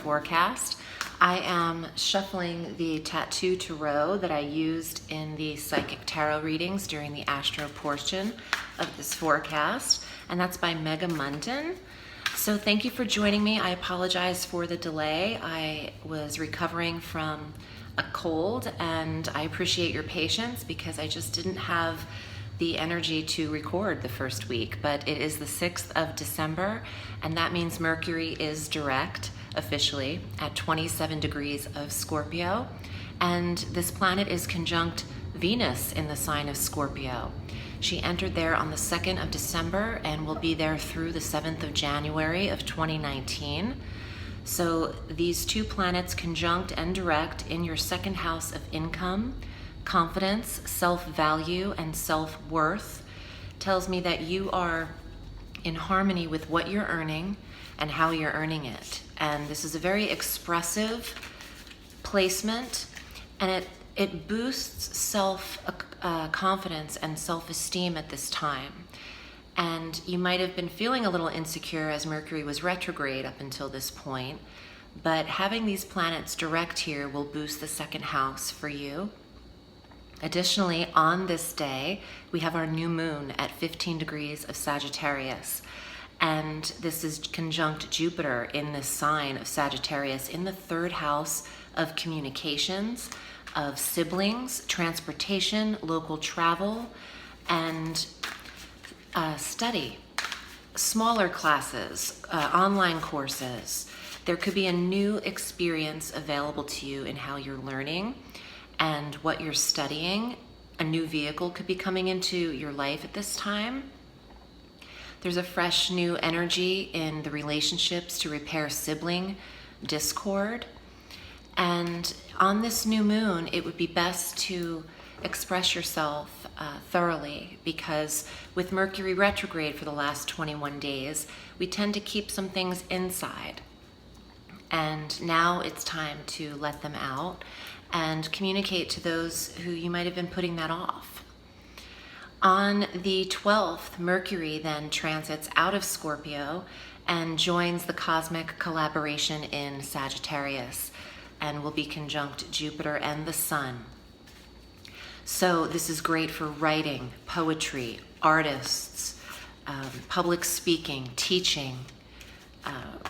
forecast. I am shuffling the Tattoo Tarot that I used in the Psychic Tarot readings during the Astro portion of this forecast, and that's by Mega Munden. So thank you for joining me. I apologize for the delay. I was recovering from a cold, and I appreciate your patience because I just didn't have the energy to record the first week. But it is the 6th of December, and that means Mercury is direct officially at 27 degrees of Scorpio, and this planet is conjunct Venus in the sign of Scorpio. She entered there on the 2nd of December and will be there through the 7th of January of 2019. So these two planets conjunct and direct in your second house of income, confidence, self-value, and self-worth tells me that you are in harmony with what you're earning and how you're earning it. And this is a very expressive placement, and it boosts self-confidence and self-esteem at this time. And you might have been feeling a little insecure as Mercury was retrograde up until this point, but having these planets direct here will boost the second house for you. Additionally, on this day, we have our new moon at 15 degrees of Sagittarius. And this is conjunct Jupiter in this sign of Sagittarius in the third house of communications, of siblings, transportation, local travel, and study, smaller classes, online courses. There could be a new experience available to you in how you're learning and what you're studying. A new vehicle could be coming into your life at this time. There's a fresh new energy in the relationships to repair sibling discord. And on this new moon, it would be best to express yourself thoroughly, because with Mercury retrograde for the last 21 days, we tend to keep some things inside. And now it's time to let them out and communicate to those who you might have been putting that off. On the 12th, Mercury then transits out of Scorpio and joins the cosmic collaboration in Sagittarius and will be conjunct Jupiter and the Sun. So this is great for writing, poetry, artists, public speaking, teaching,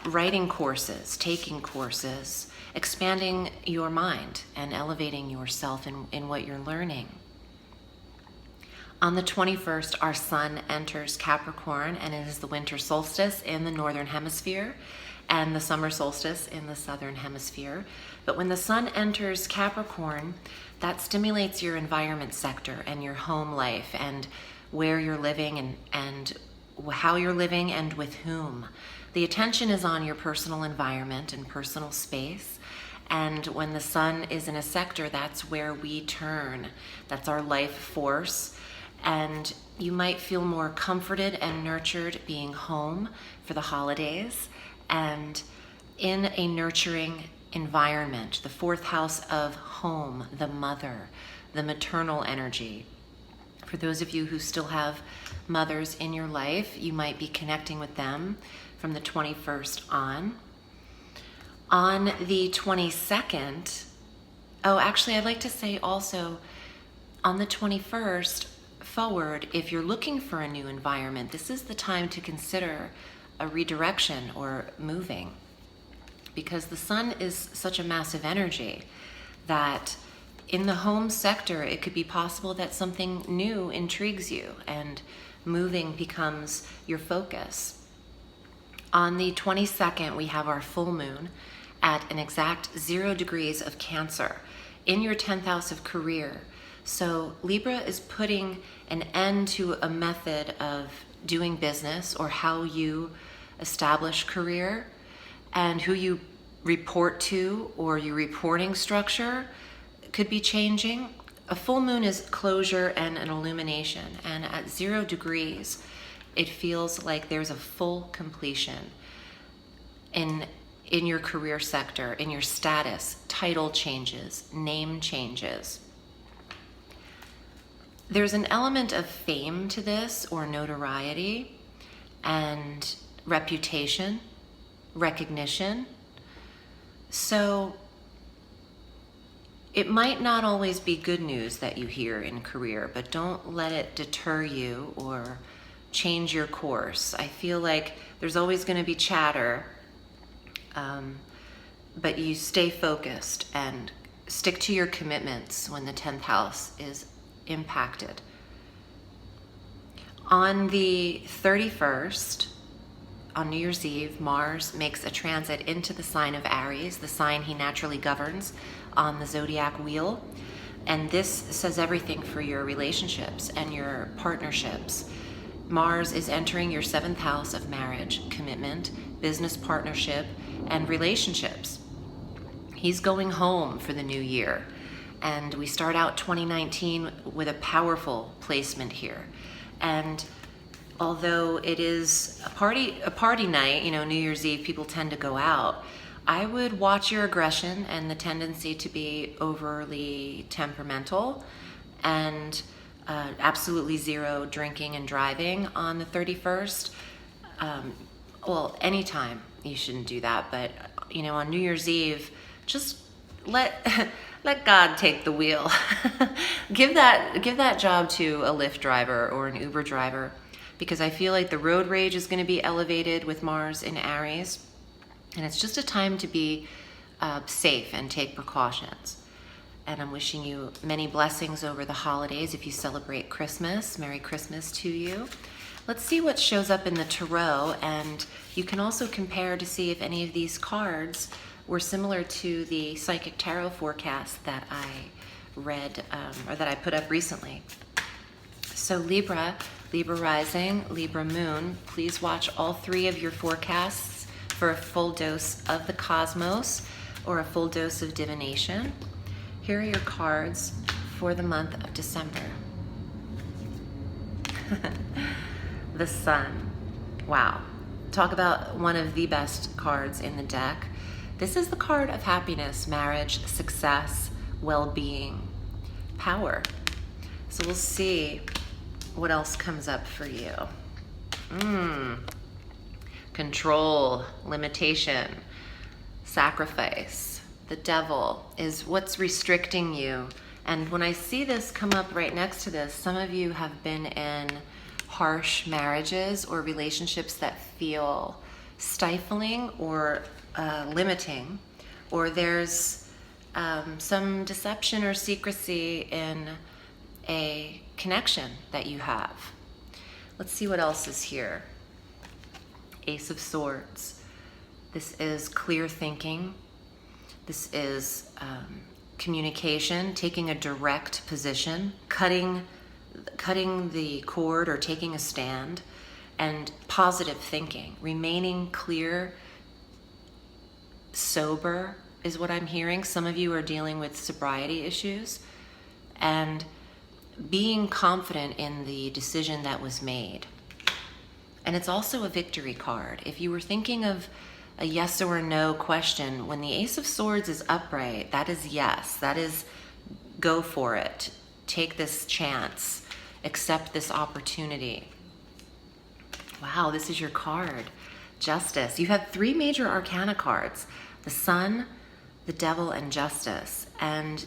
writing courses, taking courses, expanding your mind and elevating yourself in what you're learning. On the 21st, our sun enters Capricorn, and it is the winter solstice in the northern hemisphere and the summer solstice in the southern hemisphere. But when the sun enters Capricorn, that stimulates your environment sector and your home life and where you're living and how you're living and with whom. The attention is on your personal environment and personal space. And when the sun is in a sector, that's where we turn. That's our life force. And you might feel more comforted and nurtured being home for the holidays and in a nurturing environment. The fourth house of home, the mother, the maternal energy. For those of you who still have mothers in your life, you might be connecting with them from the 21st on. On the 22nd, I'd like to say also, on the 21st forward, if you're looking for a new environment, this is the time to consider a redirection or moving, because the sun is such a massive energy that in the home sector, it could be possible that something new intrigues you and moving becomes your focus. On the 22nd, we have our full moon at an exact 0 degrees of Cancer in your 10th house of career. So Libra is putting an end to a method of doing business or how you establish career and who you report to, or your reporting structure could be changing. A full moon is closure and an illumination, and at 0 degrees, it feels like there's a full completion in your career sector, in your status, title changes, name changes. There's an element of fame to this, or notoriety and reputation, recognition. So it might not always be good news that you hear in career, but don't let it deter you or change your course. I feel like there's always going to be chatter, but you stay focused and stick to your commitments when the 10th house is impacted. On the 31st, on New Year's Eve, Mars makes a transit into the sign of Aries, the sign he naturally governs on the zodiac wheel. And this says everything for your relationships and your partnerships. Mars is entering your 7th house of marriage, commitment, business partnership, and relationships. He's going home for the new year. And we start out 2019 with a powerful placement here. And although it is a party night, you know, New Year's Eve, people tend to go out, I would watch your aggression and the tendency to be overly temperamental, and absolutely zero drinking and driving on the 31st. Well, anytime you shouldn't do that, but you know, on New Year's Eve, just let God take the wheel. Give that job to a Lyft driver or an Uber driver, because I feel like the road rage is going to be elevated with Mars in Aries, and it's just a time to be safe and take precautions. And I'm wishing you many blessings over the holidays. If you celebrate Christmas, Merry Christmas to you. Let's see what shows up in the tarot, and you can also compare to see if any of these cards were similar to the psychic tarot forecast that I read, or that I put up recently. So Libra rising, Libra moon, please watch all 3 of your forecasts for a full dose of the cosmos or a full dose of divination. Here are your cards for the month of December. The Sun. Wow. Talk about one of the best cards in the deck. This is the card of happiness, marriage, success, well-being, power. So we'll see what else comes up for you. Control, limitation, sacrifice. The devil is what's restricting you. And when I see this come up right next to this, some of you have been in harsh marriages or relationships that feel stifling or limiting, or there's some deception or secrecy in a connection that you have. Let's see what else is here. Ace of Swords. This is clear thinking. This is communication, taking a direct position, cutting the cord or taking a stand, and positive thinking, remaining clear, sober is what I'm hearing. Some of you are dealing with sobriety issues, and being confident in the decision that was made. And it's also a victory card. If you were thinking of a yes or no question, when the Ace of Swords is upright, that is yes. That is go for it. Take this chance. Accept this opportunity. Wow, this is your card. Justice. You have 3 major arcana cards. The Sun, the Devil, and Justice. And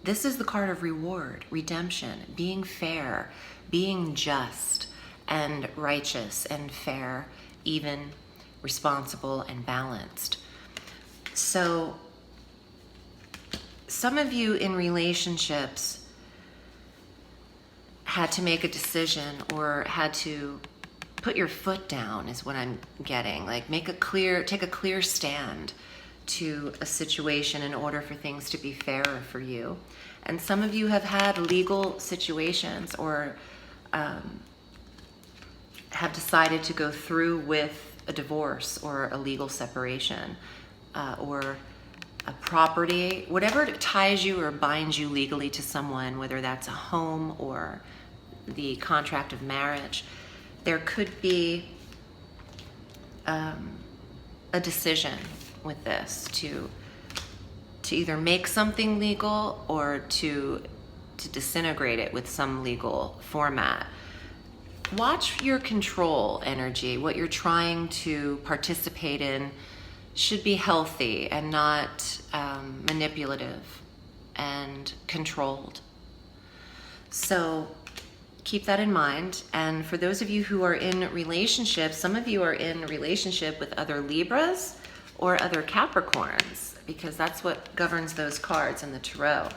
this is the card of reward, redemption, being fair, being just and righteous and fair, even, responsible, and balanced. So some of you in relationships had to make a decision or had to put your foot down, is what I'm getting. Like take a clear stand to a situation in order for things to be fairer for you. And some of you have had legal situations or have decided to go through with a divorce or a legal separation or a property, whatever ties you or binds you legally to someone, whether that's a home or the contract of marriage. There could be a decision with this to either make something legal or to disintegrate it with some legal format. Watch your control energy, what you're trying to participate in should be healthy and not manipulative and controlled. So keep that in mind. And for those of you who are in relationships, some of you are in relationship with other Libras or other Capricorns, because that's what governs those cards in the tarot.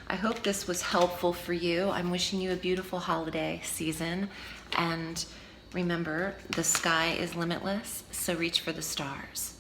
I hope this was helpful for you. I'm wishing you a beautiful holiday season. And remember, the sky is limitless, so reach for the stars.